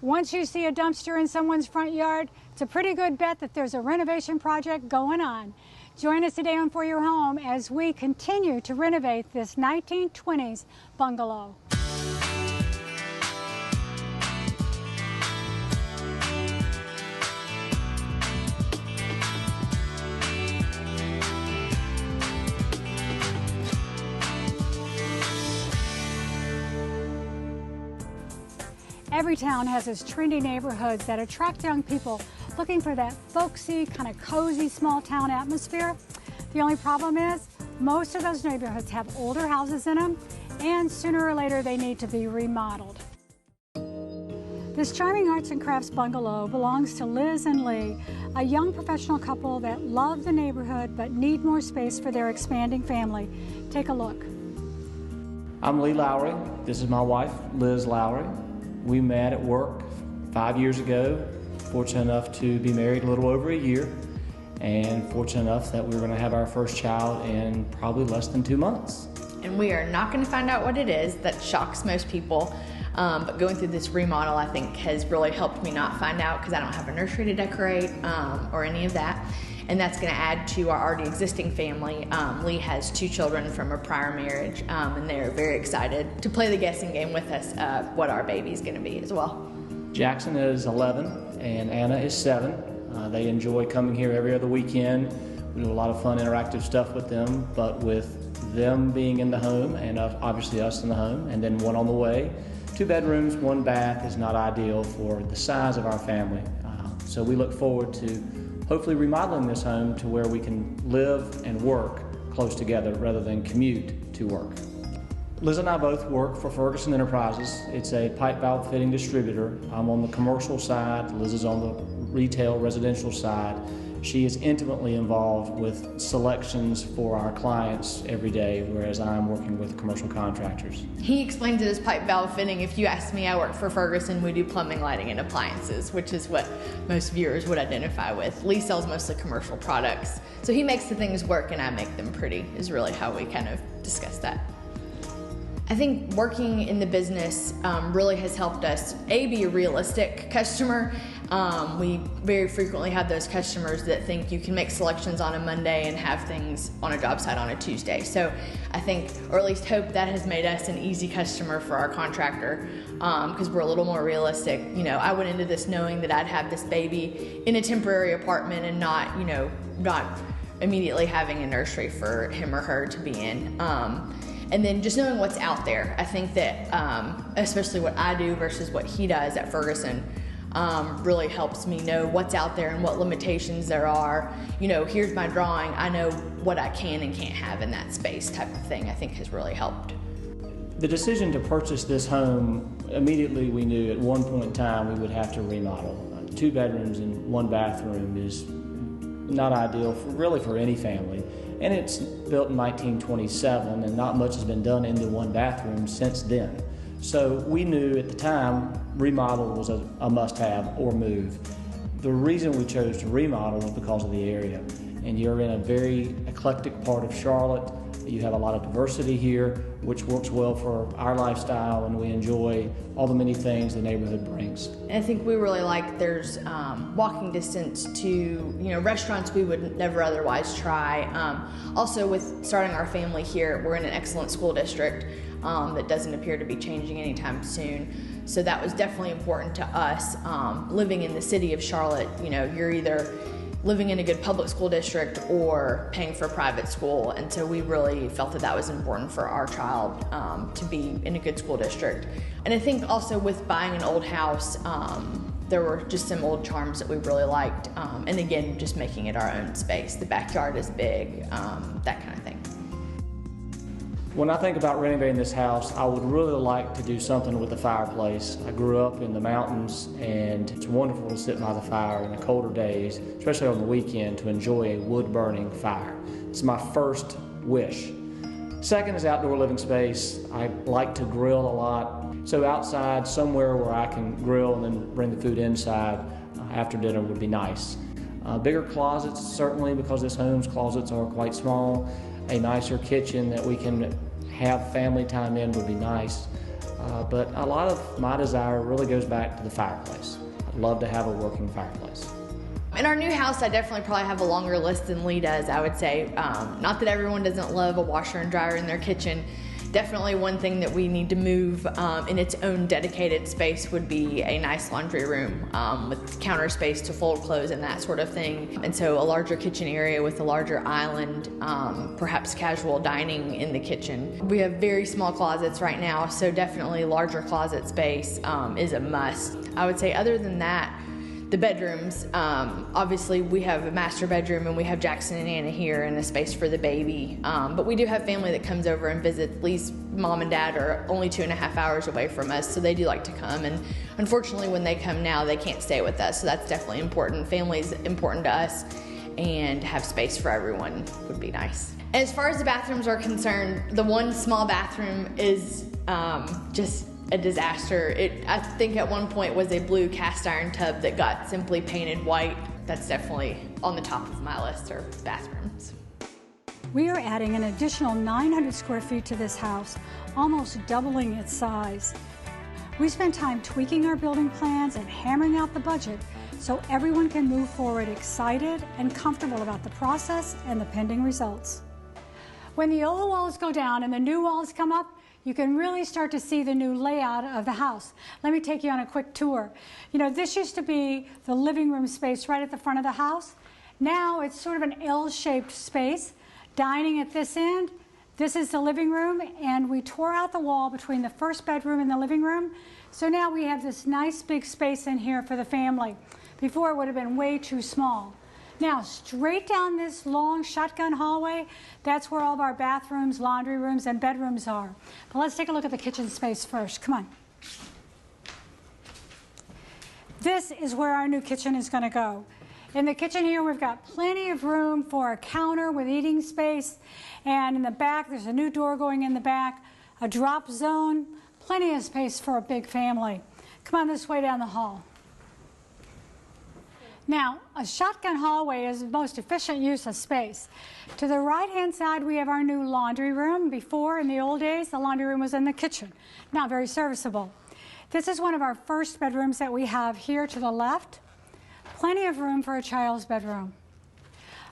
Once you see a dumpster in someone's front yard, it's a pretty good bet that there's a renovation project going on. Join us today on For Your Home as we continue to renovate this 1920s bungalow. Every town has its trendy neighborhoods that attract young people looking for that folksy, kind of cozy small town atmosphere. The only problem is most of those neighborhoods have older houses in them, and sooner or later they need to be remodeled. This charming arts and crafts bungalow belongs to Liz and Lee, a young professional couple that love the neighborhood but need more space for their expanding family. Take a look. I'm Lee Lowry. This is my wife, Liz Lowry. We met at work 5 years ago. Fortunate enough to be married a little over a year, and fortunate enough that we were going to have our first child in probably less than 2 months. And we are not going to find out what it is. That shocks most people. But going through this remodel, I think, has really helped me not find out, because I don't have a nursery to decorate or any of that. And that's going to add to our already existing family. Lee has 2 children from a prior marriage, and they're very excited to play the guessing game with us what our baby's going to be as well. Jackson is 11 and Anna is 7. They enjoy coming here every other weekend. We do a lot of fun interactive stuff with them, but with them being in the home and obviously us in the home and then one on the way, 2 bedrooms, 1 bath is not ideal for the size of our family. So we look forward to hopefully remodeling this home to where we can live and work close together rather than commute to work. Liz and I both work for Ferguson Enterprises. It's a pipe valve fitting distributor. I'm on the commercial side, Liz is on the retail residential side. She is intimately involved with selections for our clients every day, whereas I'm working with commercial contractors. He explains it as pipe valve fitting. If you ask me, I work for Ferguson. We do plumbing, lighting, and appliances, which is what most viewers would identify with. Lee sells mostly commercial products. So he makes the things work and I make them pretty, is really how we kind of discuss that. I think working in the business really has helped us, be a realistic customer. We very frequently have those customers that think you can make selections on a Monday and have things on a job site on a Tuesday. So I think, or at least hope, that has made us an easy customer for our contractor, because we're a little more realistic. You know, I went into this knowing that I'd have this baby in a temporary apartment and not, not immediately having a nursery for him or her to be in. And then just knowing what's out there. I think that especially what I do versus what he does at Ferguson really helps me know what's out there and what limitations there are. Here's my drawing, I know what I can and can't have in that space type of thing, I think has really helped. The decision to purchase this home, immediately we knew at one point in time we would have to remodel. 2 bedrooms and 1 bathroom is not ideal really for any family. And it's built in 1927, and not much has been done in the 1 bathroom since then. So we knew at the time remodel was a must-have or move. The reason we chose to remodel was because of the area. And you're in a very eclectic part of Charlotte. You have a lot of diversity here, which works well for our lifestyle, and we enjoy all the many things the neighborhood brings. I think we really like there's walking distance to restaurants we would never otherwise try. Also, with starting our family here, we're in an excellent school district that doesn't appear to be changing anytime soon. So that was definitely important to us. Living in the city of Charlotte, you're either living in a good public school district or paying for private school, and so we really felt that was important for our child to be in a good school district. And I think also with buying an old house, there were just some old charms that we really liked, and again, just making it our own space. The backyard is big, that kind of thing. When I think about renovating this house, I would really like to do something with the fireplace. I grew up in the mountains, and it's wonderful to sit by the fire in the colder days, especially on the weekend, to enjoy a wood-burning fire. It's my first wish. Second is outdoor living space. I like to grill a lot, so outside, somewhere where I can grill and then bring the food inside after dinner would be nice. Bigger closets, certainly, because this home's closets are quite small. A nicer kitchen that we can have family time in would be nice. but a lot of my desire really goes back to the fireplace. I'd love to have a working fireplace. In our new house, I definitely probably have a longer list than Lee does, I would say. Not that everyone doesn't love a washer and dryer in their kitchen. Definitely one thing that we need to move in its own dedicated space would be a nice laundry room with counter space to fold clothes and that sort of thing. And so a larger kitchen area with a larger island, perhaps casual dining in the kitchen. We have very small closets right now, so definitely larger closet space is a must. I would say other than that, the bedrooms, obviously we have a master bedroom and we have Jackson and Anna here and a space for the baby. But we do have family that comes over and visits. At least mom and dad are only 2.5 hours away from us, so they do like to come. And unfortunately when they come now, they can't stay with us, so that's definitely important. Family's important to us, and have space for everyone would be nice. As far as the bathrooms are concerned, the one small bathroom is just a disaster. I think at one point was a blue cast iron tub that got simply painted white. That's definitely on the top of my list, or bathrooms. We are adding an additional 900 square feet to this house, almost doubling its size. We spent time tweaking our building plans and hammering out the budget so everyone can move forward excited and comfortable about the process and the pending results. When the old walls go down and the new walls come up, you can really start to see the new layout of the house. Let me take you on a quick tour. You know, this used to be the living room space right at the front of the house. Now it's sort of an L-shaped space. Dining at this end. This is the living room, and we tore out the wall between the first bedroom and the living room. So now we have this nice big space in here for the family. Before it would have been way too small. Now, straight down this long shotgun hallway, that's where all of our bathrooms, laundry rooms, and bedrooms are. But let's take a look at the kitchen space first. Come on. This is where our new kitchen is going to go. In the kitchen here, we've got plenty of room for a counter with eating space. And in the back, there's a new door going in the back, a drop zone, plenty of space for a big family. Come on this way down the hall. Now, a shotgun hallway is the most efficient use of space. To the right-hand side, we have our new laundry room. Before, in the old days, the laundry room was in the kitchen. Not very serviceable. This is one of our first bedrooms that we have here to the left. Plenty of room for a child's bedroom.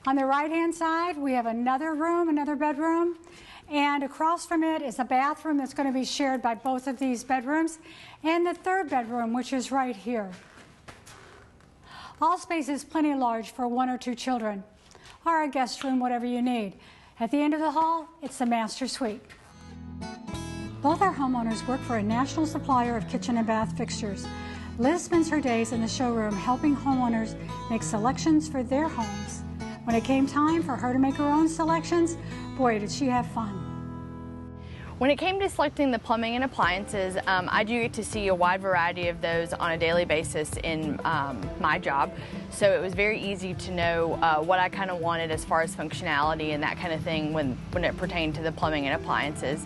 On the right-hand side, we have another room, another bedroom. And across from it is a bathroom that's going to be shared by both of these bedrooms. And the third bedroom, which is right here. All space is plenty large for 1 or 2 children, or a guest room, whatever you need. At the end of the hall, it's the master suite. Both our homeowners work for a national supplier of kitchen and bath fixtures. Liz spends her days in the showroom helping homeowners make selections for their homes. When it came time for her to make her own selections, boy, did she have fun. When it came to selecting the plumbing and appliances, I do get to see a wide variety of those on a daily basis in my job. So it was very easy to know what I kind of wanted as far as functionality and that kind of thing when it pertained to the plumbing and appliances.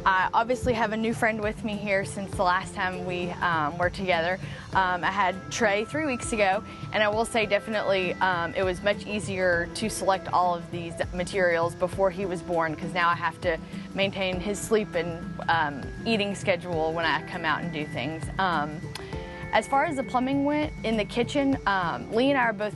I obviously have a new friend with me here since the last time we were together. I had Trey 3 weeks ago, and I will say definitely it was much easier to select all of these materials before he was born, because now I have to maintain his sleep and eating schedule when I come out and do things. As far as the plumbing went in the kitchen, Lee and I are both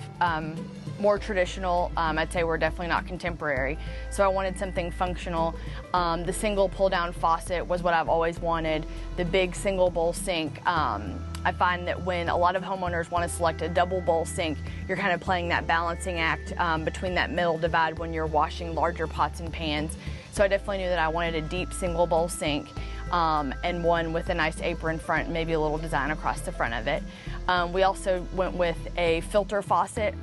more traditional. I'd say we're definitely not contemporary. So I wanted something functional. The single pull-down faucet was what I've always wanted. The big single bowl sink. I find that when a lot of homeowners want to select a double bowl sink, you're kind of playing that balancing act between that middle divide when you're washing larger pots and pans. So I definitely knew that I wanted a deep single bowl sink and one with a nice apron front, maybe a little design across the front of it. We also went with a filter faucet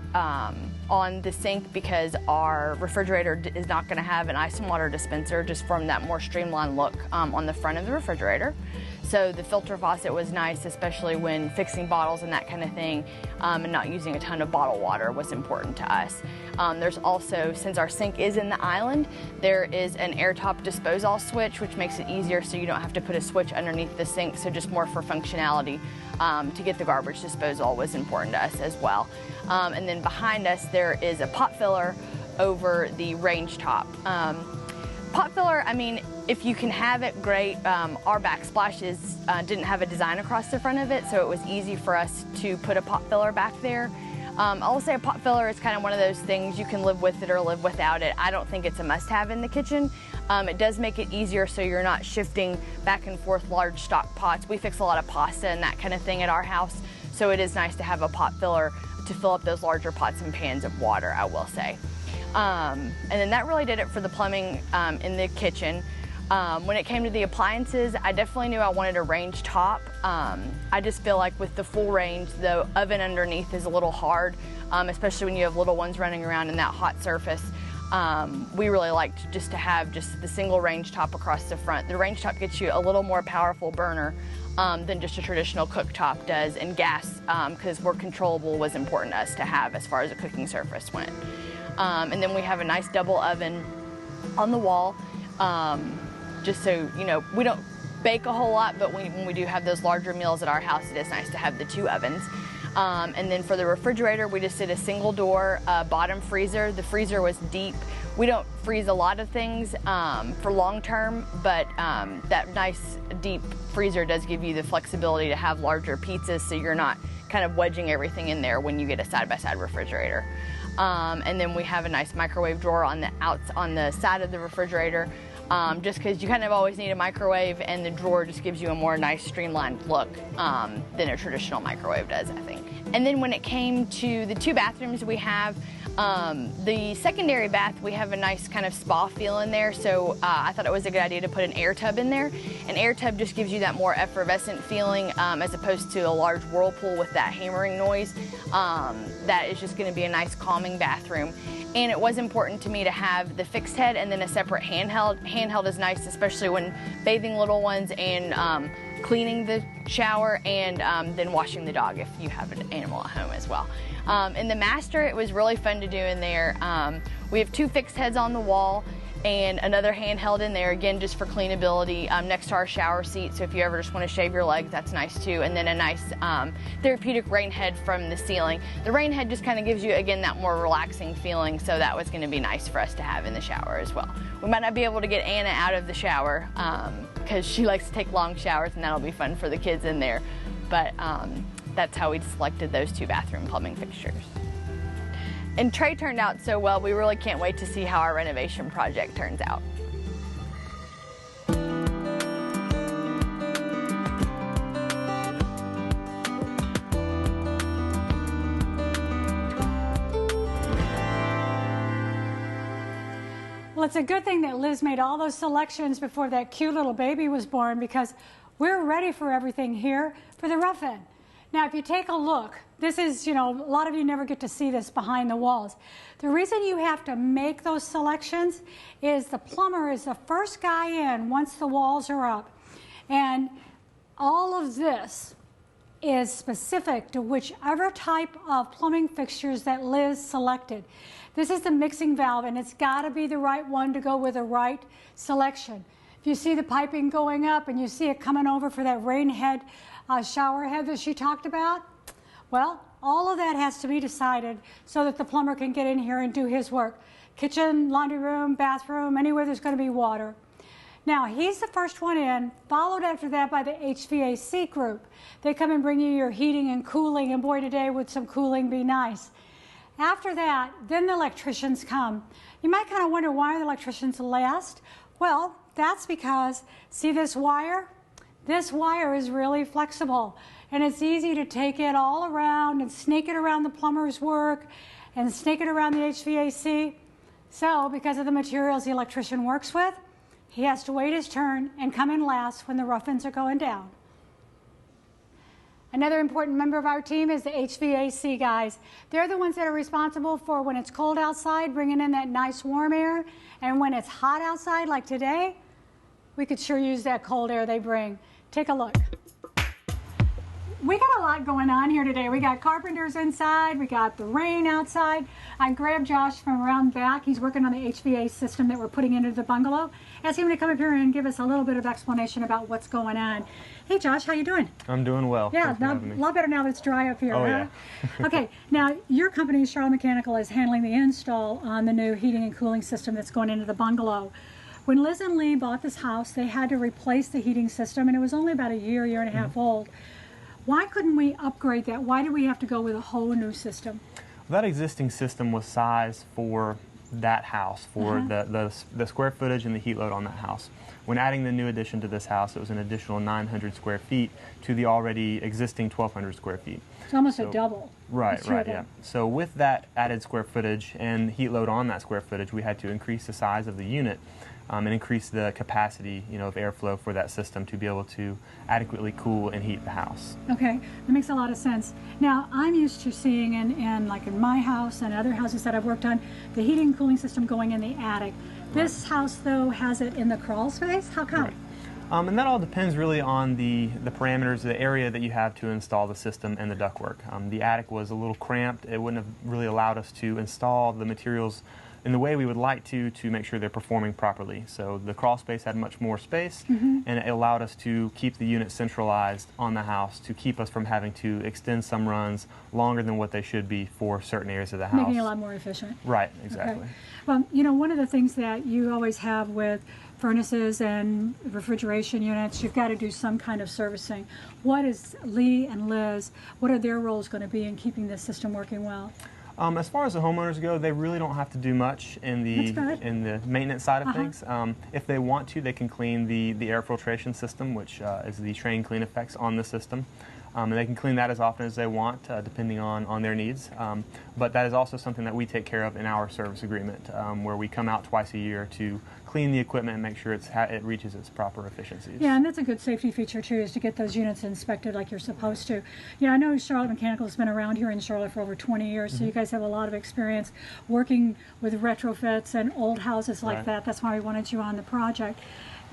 on the sink because our refrigerator is not going to have an ice and water dispenser, just from that more streamlined look on the front of the refrigerator. So the filter faucet was nice, especially when fixing bottles and that kind of thing, and not using a ton of bottled water was important to us. There's also, since our sink is in the island, there is an air top disposal switch, which makes it easier so you don't have to put a switch underneath the sink, so just more for functionality. To get the garbage disposal was important to us as well. And then behind us there is a pot filler over the range top. Pot filler, I mean, if you can have it, great. Our backsplashes didn't have a design across the front of it, so it was easy for us to put a pot filler back there. I'll say a pot filler is kind of one of those things, you can live with it or live without it. I don't think it's a must-have in the kitchen. It does make it easier so you're not shifting back and forth large stock pots. We fix a lot of pasta and that kind of thing at our house, so it is nice to have a pot filler to fill up those larger pots and pans of water, I will say. And then that really did it for the plumbing in the kitchen. When it came to the appliances, I definitely knew I wanted a range top. I just feel like with the full range, the oven underneath is a little hard, especially when you have little ones running around in that hot surface. We really liked just to have just the single range top across the front. The range top gets you a little more powerful burner than just a traditional cooktop does, and gas, because we're controllable, was important to us to have as far as a cooking surface went. And then we have a nice double oven on the wall, just so, you know, we don't bake a whole lot, but when we do have those larger meals at our house, it is nice to have the 2 ovens. And then for the refrigerator, we just did a single door bottom freezer. The freezer was deep. We don't freeze a lot of things for long term, but that nice deep freezer does give you the flexibility to have larger pizzas, so you're not kind of wedging everything in there when you get a side-by-side refrigerator. And then we have a nice microwave drawer on the side of the refrigerator, just because you kind of always need a microwave, and the drawer just gives you a more nice streamlined look than a traditional microwave does, I think. And then when it came to the 2 bathrooms we have, the secondary bath, we have a nice kind of spa feel in there, so I thought it was a good idea to put an air tub in there. An air tub just gives you that more effervescent feeling as opposed to a large whirlpool with that hammering noise. That is just going to be a nice calming bathroom. And it was important to me to have the fixed head and then a separate handheld. Handheld is nice, especially when bathing little ones and cleaning the shower, and then washing the dog if you have an animal at home as well. In the master, it was really fun to do in there. We have 2 fixed heads on the wall and another handheld in there, again, just for cleanability, next to our shower seat. So if you ever just want to shave your legs, that's nice too. And then a nice therapeutic rain head from the ceiling. The rain head just kind of gives you, again, that more relaxing feeling. So that was going to be nice for us to have in the shower as well. We might not be able to get Anna out of the shower because she likes to take long showers, and that'll be fun for the kids in there. But that's how we selected those 2 bathroom plumbing fixtures. And Trey turned out so well, we really can't wait to see how our renovation project turns out. Well, it's a good thing that Liz made all those selections before that cute little baby was born, because we're ready for everything here for the rough-in. Now, if you take a look, this is, you know, a lot of you never get to see this behind the walls. The reason you have to make those selections is the plumber is the first guy in once the walls are up. And all of this is specific to whichever type of plumbing fixtures that Liz selected. This is the mixing valve, and it's got to be the right one to go with the right selection. If you see the piping going up and you see it coming over for that rain head, shower head that she talked about, well, all of that has to be decided so that the plumber can get in here and do his work. Kitchen, laundry room, bathroom, anywhere there's going to be water. Now, he's the first one in, followed after that by the HVAC group. They come and bring you your heating and cooling, and boy, today would some cooling be nice. After that, then the electricians come. You might kind of wonder, why are the electricians last? Well, that's because, see this wire? This wire is really flexible, and it's easy to take it all around and snake it around the plumber's work and snake it around the HVAC. So, because of the materials the electrician works with, he has to wait his turn and come in last when the rough-ins are going down. Another important member of our team is the HVAC guys. They're the ones that are responsible for, when it's cold outside, bringing in that nice warm air, and when it's hot outside like today, we could sure use that cold air they bring. Take a look. We got a lot going on here today. We got carpenters inside, we got the rain outside. I grabbed Josh from around back. He's working on the HVAC system that we're putting into the bungalow. Ask him to come up here and give us a little bit of explanation about what's going on. Hey Josh, how you doing? I'm doing well. Yeah, a lot better now that it's dry up here. Oh, huh? yeah. Okay, now your company, Charlotte Mechanical, is handling the install on the new heating and cooling system that's going into the bungalow. When Liz and Lee bought this house, they had to replace the heating system, and it was only about a year and a half old. Why couldn't we upgrade that? Why did we have to go with a whole new system? That existing system was sized for that house, for the square footage and the heat load on that house. When adding the new addition to this house, it was an additional 900 square feet to the already existing 1,200 square feet. It's almost a double. Right, yeah. So with that added square footage and heat load on that square footage, we had to increase the size of the unit and increase the capacity, of airflow for that system to be able to adequately cool and heat the house. Okay, that makes a lot of sense. Now, I'm used to seeing in my house and other houses that I've worked on, the heating and cooling system going in the attic. This house, though, has it in the crawl space. How come? Right. And that all depends really on the parameters, the area that you have to install the system and the ductwork. The attic was a little cramped. It wouldn't have really allowed us to install the materials in the way we would like to make sure they're performing properly. So the crawl space had much more space, and it allowed us to keep the unit centralized on the house to keep us from having to extend some runs longer than what they should be for certain areas of the house. Making it a lot more efficient. Right, exactly. Okay. Well, one of the things that you always have with furnaces and refrigeration units, you've got to do some kind of servicing. What is Lee and Liz, what are their roles going to be in keeping this system working well? As far as the homeowners go, they really don't have to do much in the maintenance side of things. If they want to, they can clean the air filtration system, which is the train clean effects on the system. And they can clean that as often as they want, depending on their needs. But that is also something that we take care of in our service agreement, where we come out twice a year to clean the equipment and make sure it reaches its proper efficiencies. Yeah, and that's a good safety feature too, is to get those units inspected like you're supposed to. Yeah, I know Charlotte Mechanical has been around here in Charlotte for over 20 years, so you guys have a lot of experience working with retrofits and old houses like that. That's why we wanted you on the project.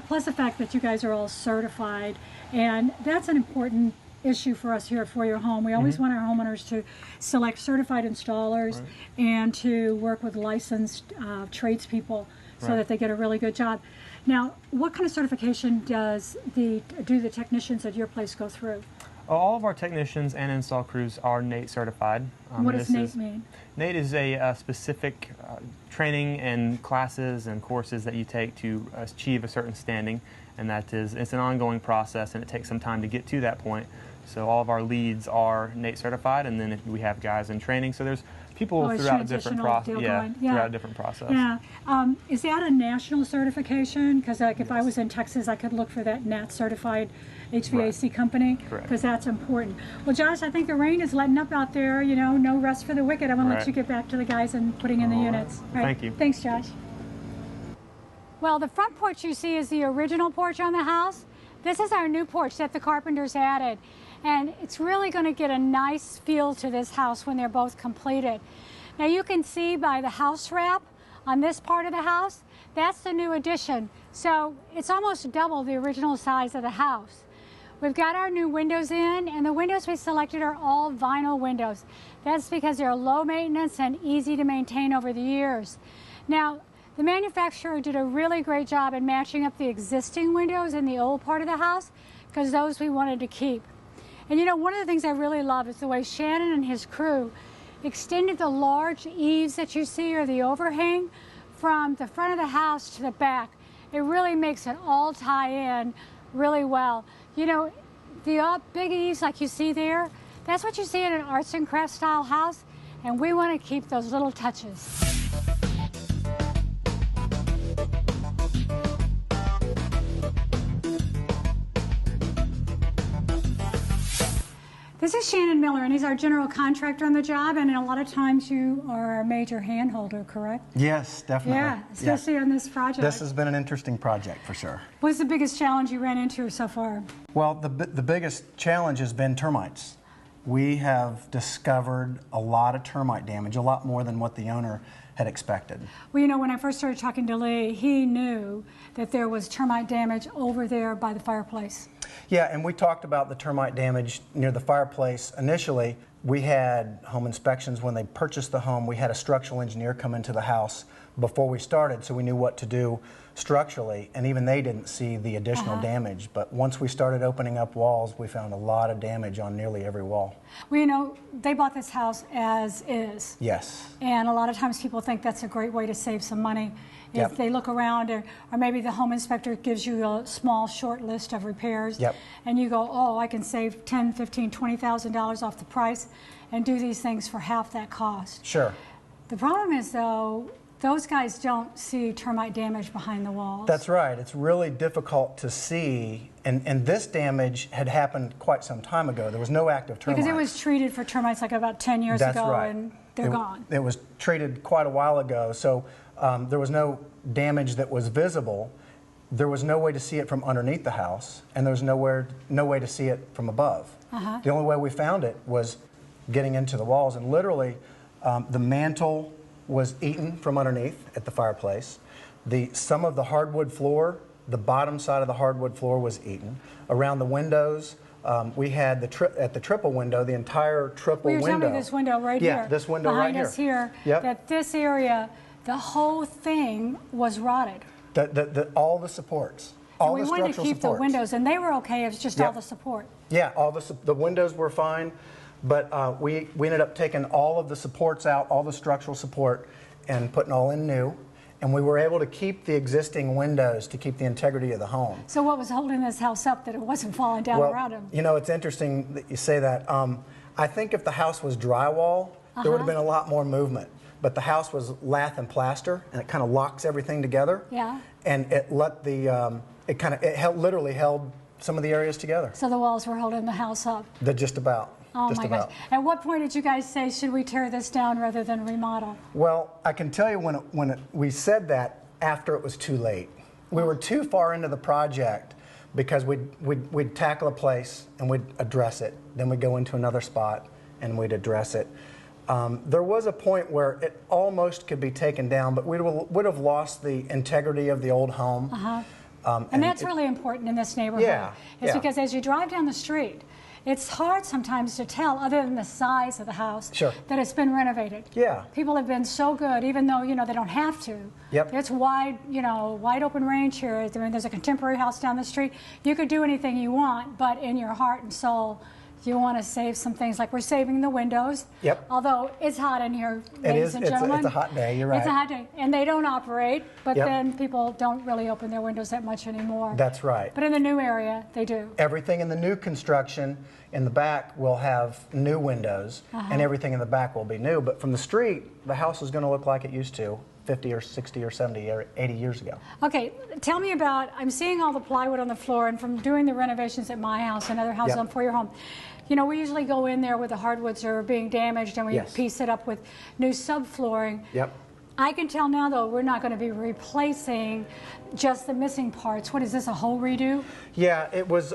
Plus the fact that you guys are all certified, and that's an important issue for us here at For Your Home. We always want our homeowners to select certified installers and to work with licensed tradespeople so that they get a really good job. Now, what kind of certification do the technicians at your place go through? All of our technicians and install crews are NATE certified. What does NATE mean? NATE is a specific training and classes and courses that you take to achieve a certain standing, and it's an ongoing process, and it takes some time to get to that point. So all of our leads are NATE certified, and then we have guys in training. So there's people throughout a different process. Throughout a different process. Yeah. Is that a national certification? Because if I was in Texas, I could look for that NAT certified HVAC company. Correct. Because that's important. Well, Josh, I think the rain is letting up out there. No rest for the wicked. I'm going to let you get back to the guys and putting in the units. All right. Thank you. Thanks, Josh. Well, the front porch you see is the original porch on the house. This is our new porch that the carpenters added. And it's really going to get a nice feel to this house when they're both completed. Now you can see by the house wrap on this part of the house, that's the new addition. So it's almost double the original size of the house. We've got our new windows in, and the windows we selected are all vinyl windows. That's because they're low maintenance and easy to maintain over the years. Now, the manufacturer did a really great job in matching up the existing windows in the old part of the house, because those we wanted to keep. And one of the things I really love is the way Shannon and his crew extended the large eaves that you see, or the overhang, from the front of the house to the back. It really makes it all tie in really well. The big eaves like you see there, that's what you see in an arts and crafts style house, and we want to keep those little touches. This is Shannon Miller, and he's our general contractor on the job, and a lot of times you are a major handholder, correct? Yes, definitely. Yeah, especially on this project. This has been an interesting project for sure. What's the biggest challenge you ran into so far? Well, the biggest challenge has been termites. We have discovered a lot of termite damage, a lot more than what the owner had expected. Well, when I first started talking to Lee, he knew that there was termite damage over there by the fireplace. Yeah, and we talked about the termite damage near the fireplace. Initially, we had home inspections when they purchased the home. We had a structural engineer come into the house before we started, so we knew what to do structurally, and even they didn't see the additional damage. But once we started opening up walls, we found a lot of damage on nearly every wall. Well, they bought this house as is. Yes. And a lot of times people think that's a great way to save some money. If Yep. they look around, or maybe the home inspector gives you a small, short list of repairs, Yep. and you go, oh, I can save $10,000, $15,000, $20,000 off the price and do these things for half that cost. Sure. The problem is, though, those guys don't see termite damage behind the walls. That's right. It's really difficult to see, and this damage had happened quite some time ago. There was no active termites. Because it was treated for termites like about 10 years That's ago, right. and they're gone. It was treated quite a while ago, so there was no damage that was visible. There was no way to see it from underneath the house, and there was no way to see it from above. The only way we found it was getting into the walls, and literally the mantle was eaten from underneath at the fireplace. Some of the hardwood floor, the bottom side of the hardwood floor was eaten. Around the windows, we had at the triple window, the entire triple Well, window. you're telling me this window right here. Yeah, this window right behind here. us here. Yep. That this area, the whole thing was rotted. All the supports. And All we the wanted to structural keep supports. the windows, and they were okay. It was just Yep. all the support. Yeah, all the windows were fine, but we ended up taking all of the supports out, all the structural support, and putting all in new. And we were able to keep the existing windows to keep the integrity of the home. So what was holding this house up that it wasn't falling down around him? You know, it's interesting that you say that. I think if the house was drywall, there would have been a lot more movement. But the house was lath and plaster, and it kind of locks everything together. Yeah. And it let literally held some of the areas together. So the walls were holding the house up. Just about. Oh Just my about. gosh. At what point did you guys say, should we tear this down rather than remodel? Well, I can tell you we said that after it was too late. We were too far into the project because we'd tackle a place and we'd address it. Then we'd go into another spot and we'd address it. There was a point where it almost could be taken down, but we would have lost the integrity of the old home. And that's really important in this neighborhood. Yeah, It's yeah. because as you drive down the street, it's hard sometimes to tell, other than the size of the house, Sure. that it's been renovated. Yeah. People have been so good, even though, they don't have to. Yep. It's wide, wide open range here. I mean, there's a contemporary house down the street. You could do anything you want, but in your heart and soul, you want to save some things. Like we're saving the windows. Yep. Although it's hot in here, It ladies is. and It's gentlemen. a hot day. You're right. It's a hot day. And they don't operate, but Yep. then people don't really open their windows that much anymore. That's right. But in the new area, they do. Everything in the new construction in the back will have new windows, and everything in the back will be new. But from the street, the house is going to look like it used to 50 or 60 or 70 or 80 years ago. Okay, tell me about, I'm seeing all the plywood on the floor, and from doing the renovations at my house and other houses Yep. for your home, we usually go in there with the hardwoods are being damaged, and we Yes. piece it up with new subflooring. Yep. I can tell now, though, we're not going to be replacing just the missing parts. What is this, a whole redo? Yeah, it was.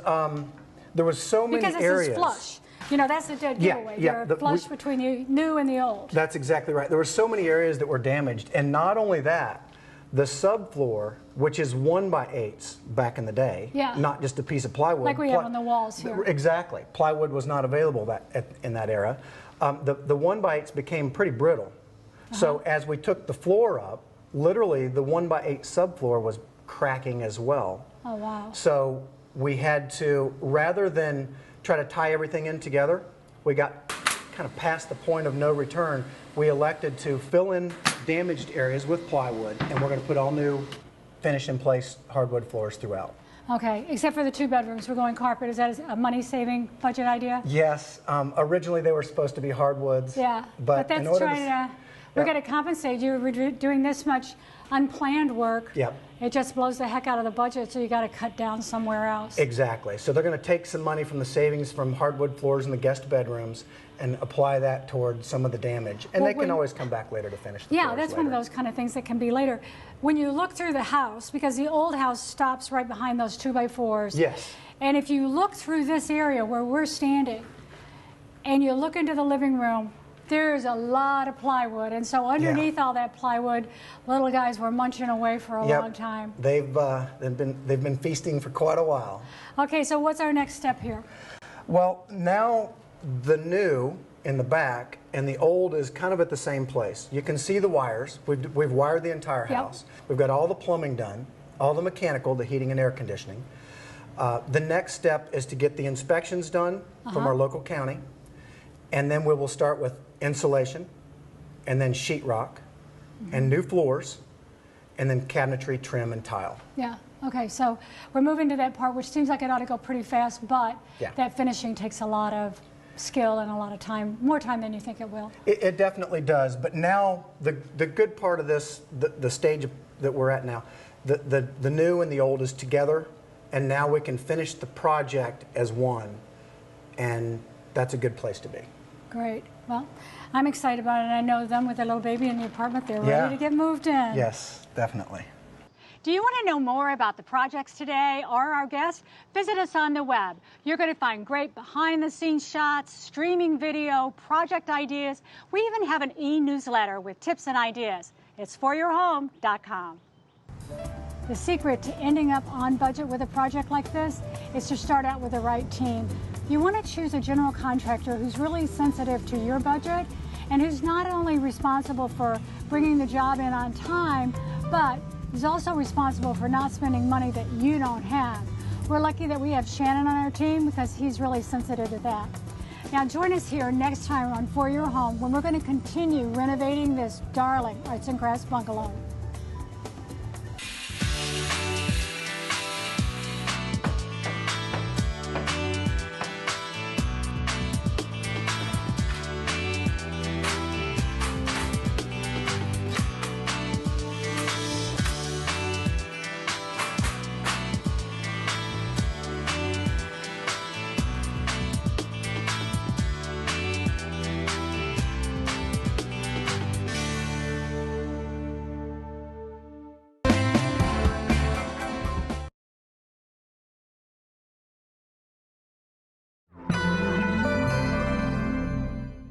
There was so many Because this areas. is flush. That's a dead Yeah, giveaway. yeah, You're flush between the new and the old. That's exactly right. There were so many areas that were damaged, and not only that, the subfloor, which is 1x8s back in the day, Yeah. not just a piece of plywood. Like we have on the walls here. Exactly. Plywood was not available in that era. The 1x8s became pretty brittle. So as we took the floor up, literally the 1x8 subfloor was cracking as well. Oh, wow. So we had to, rather than try to tie everything in together, we got kind of past the point of no return. We elected to fill in damaged areas with plywood, and we're going to put all new finish in place hardwood floors throughout. Okay, except for the 2 bedrooms, we're going carpet. Is that a money-saving budget idea? Yes, originally they were supposed to be hardwoods. Yeah, but that's in order trying to, we're going to compensate you. We're doing this much unplanned work. Yep. It just blows the heck out of the budget, so you got to cut down somewhere else. Exactly. So they're going to take some money from the savings from hardwood floors in the guest bedrooms and apply that toward some of the damage. And Well, they can always come back later to finish the Yeah, floors that's one of later. those kind of things that can be later. When you look through the house, because the old house stops right behind those 2x4s. Yes. And if you look through this area where we're standing, and you look into the living room, there's a lot of plywood. And so underneath all that plywood, little guys were munching away for a long time. They've been feasting for quite a while. Okay, so what's our next step here? Well, now the new in the back and the old is kind of at the same place. You can see the wires. We've wired the entire house. We've got all the plumbing done, all the mechanical, the heating and air conditioning. The next step is to get the inspections done from our local county, and then we will start with insulation, and then sheetrock, and new floors, and then cabinetry, trim, and tile. Yeah. Okay, so we're moving to that part, which seems like it ought to go pretty fast, but Yeah. that finishing takes a lot of skill and a lot of time, more time than you think it will. It definitely does, but now the good part of this, the stage that we're at now, the new and the old is together, and now we can finish the project as one, and that's a good place to be. Great. Well, I'm excited about it, and I know them with their little baby in the apartment. They're Yeah. ready to get moved in. Yes, definitely. Do you want to know more about the projects today or our guests? Visit us on the web. You're going to find great behind-the-scenes shots, streaming video, project ideas. We even have an e-newsletter with tips and ideas. It's foryourhome.com. The secret to ending up on budget with a project like this is to start out with the right team. You want to choose a general contractor who's really sensitive to your budget and who's not only responsible for bringing the job in on time, but is also responsible for not spending money that you don't have. We're lucky that we have Shannon on our team because he's really sensitive to that. Now join us here next time on For Your Home when we're going to continue renovating this darling arts and crafts bungalow.